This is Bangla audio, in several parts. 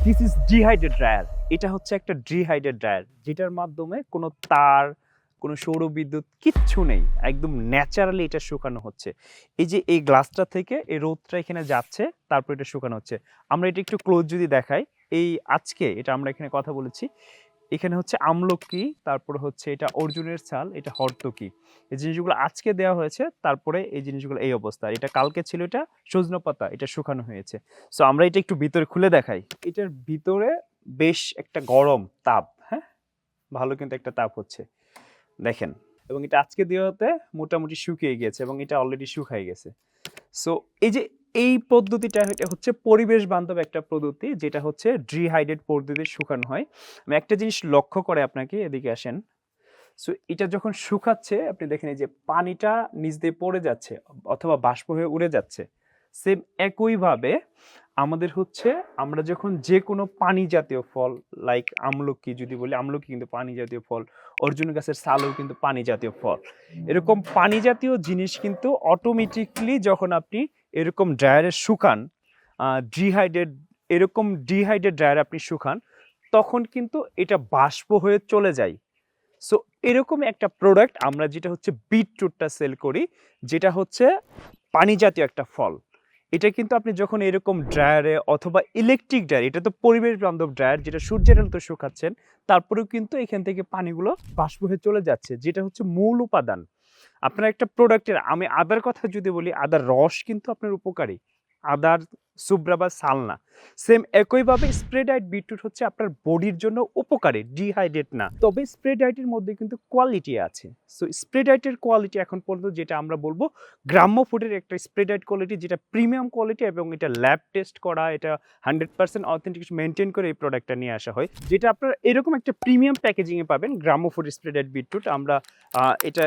This is dehydrate dryer. এটা হচ্ছে একটা ডিহাইড্রেট ড্রায়ার যেটার মাধ্যমে কোনো তার, কোনো সৌরবিদ্যুৎ কিচ্ছু নেই। একদম ন্যাচারালি এটা শুকানো হচ্ছে। এই যে এই গ্লাসটা থেকে এই রোদটা এখানে যাচ্ছে, তারপর এটা শুকানো হচ্ছে। আমরা এটা একটু ক্লোজ যদি দেখাই, এই আজকে এটা আমরা এখানে কথা বলেছি। এখানে হচ্ছে আমলকি, তারপর হচ্ছে এটা অর্জুনের ছাল, এটা হর্তকি। এই জিনিসগুলো আজকে দেওয়া হয়েছে, তারপরে এই জিনিসগুলো এই অবস্থা। এটা কালকে ছিল এটা সজনে পাতা, এটা শুকানো হয়েছে। সো আমরা এটা একটু ভিতরে খুলে দেখাই। এটার ভিতরে বেশ একটা গরম তাপ, হ্যাঁ? ভালো কিন্তু একটা তাপ হচ্ছে। দেখেন, এবং এটা আজকে দেওয়াতে মোটামুটি শুকিয়ে গিয়েছে এবং এটা অলরেডি শুকায় গেছে। সো এই যে এই পদ্ধতিটা এটা হচ্ছে পরিবেশ বান্ধব একটা পদ্ধতি, যেটা হচ্ছে ডিহাইড্রেট পদ্ধতিতে শুকানো হয়। আমি একটা জিনিস লক্ষ্য করে আপনাকে, এদিকে আসেন। সো এটা যখন শুকাচ্ছে আপনি দেখেন এই যে পানিটা নিচ দিয়ে পড়ে যাচ্ছে অথবা বাষ্প হয়ে উড়ে যাচ্ছে। সেম একইভাবে আমাদের হচ্ছে আমরা যখন যে কোনো পানি জাতীয় ফল, লাইক আমলকি যদি বলি, আমলকি কিন্তু পানি জাতীয় ফল, অর্জুন গাছের ছালও কিন্তু পানি জাতীয় ফল। এরকম পানি জাতীয় জিনিস কিন্তু অটোমেটিকলি যখন আপনি এরকম ড্রায়ারে শুকান, ডিহাইড্রেট, এরকম ডিহাইড্রেট ড্রায়ারে আপনি শুকান, তখন কিন্তু এটা বাষ্প হয়ে চলে যায়। সো এরকম একটা প্রোডাক্ট আমরা যেটা হচ্ছে বিটরুটটা সেল করি, যেটা হচ্ছে পানি জাতীয় একটা ফল। এটা কিন্তু আপনি যখন এরকম ড্রায়ারে অথবা ইলেকট্রিক ড্রায়ার, এটা তো পরিবেশ বান্ধব ড্রায়ার যেটা সূর্যের আলোতে শুকাচ্ছেন, তারপরেও কিন্তু এখান থেকে পানিগুলো বাষ্প হয়ে চলে যাচ্ছে, যেটা হচ্ছে মূল উপাদান। আপনার একটা প্রোডাক্টের, আমি আদার কথা যদি বলি, আদার রস কিন্তু আপনার উপকারী, আদার সুব্রা বা সালনা। সেম একইভাবে স্প্রে ডায়েট বিটরুট হচ্ছে আপনার বডির জন্য উপকারী, ডিহাইড্রেট না। তবে স্প্রে ডায়েটের মধ্যে কিন্তু কোয়ালিটি আছে। সো স্প্রে ডায়েটের কোয়ালিটি এখন পর্যন্ত যেটা আমরা বলবো, গ্রাম্য ফুডের একটা স্প্রে ডায়েট কোয়ালিটি, যেটা প্রিমিয়াম কোয়ালিটি এবং এটা ল্যাব টেস্ট করা, এটা 100% অথেন্টিক মেনটেন করে এই প্রোডাক্টটা নিয়ে আসা হয়, যেটা আপনারা এরকম একটা প্রিমিয়াম প্যাকেজিংয়ে পাবেন। গ্রাম্য ফুড স্প্রে ডায়েট বিটরুট আমরা এটা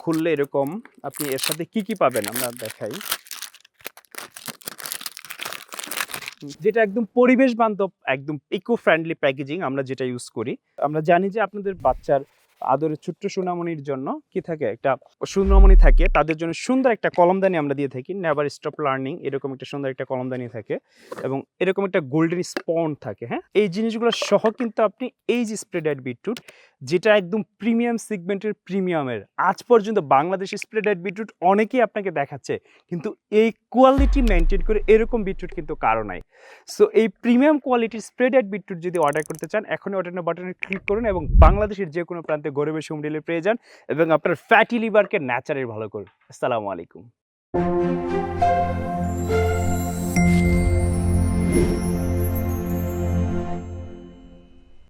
খুললে এরকম, আপনি এর সাথে কি কি পাবেন আমরা দেখাই। যেটা একদম পরিবেশ বান্ধব, একদম ইকো ফ্রেন্ডলি প্যাকেজিং আমরা যেটা ইউজ করি। আমরা জানি যে আপনাদের বাচ্চার আদরের ছোট্ট সোনামণির জন্য কি থাকে, একটা সোনামণি থাকে, তাদের জন্য সুন্দর একটা কলমদানি আমরা দিয়ে থাকি, নেভার স্টপ লার্নিং, এরকম একটা সুন্দর একটা কলমদানি থাকে এবং এরকম একটা গোল্ডেন স্পন থাকে। হ্যাঁ, এই জিনিসগুলো সহ কিন্তু আপনি এই যে স্প্রে ডায়েট বিটরুট, যেটা একদম প্রিমিয়াম সেগমেন্টের প্রিমিয়ামের, আজ পর্যন্ত বাংলাদেশি স্প্রে ডায়েট বিটরুট অনেকেই আপনাকে দেখাচ্ছে, কিন্তু এই কোয়ালিটি মেনটেন করে এরকম বিটরুট কিন্তু কারো নাই। সো এই প্রিমিয়াম কোয়ালিটির স্প্রে ডায়েট বিটরুট যদি অর্ডার করতে চান, এখনই অর্ডার নাও বাটনে ক্লিক করুন এবং বাংলাদেশের যে কোনো প্রান্তে ঘরে বসে হোম ডেলিভারি পেয়ে যান এবং আপনার ফ্যাটি লিভারকে ন্যাচারালি ভালো করুন। আসসালামু আলাইকুম।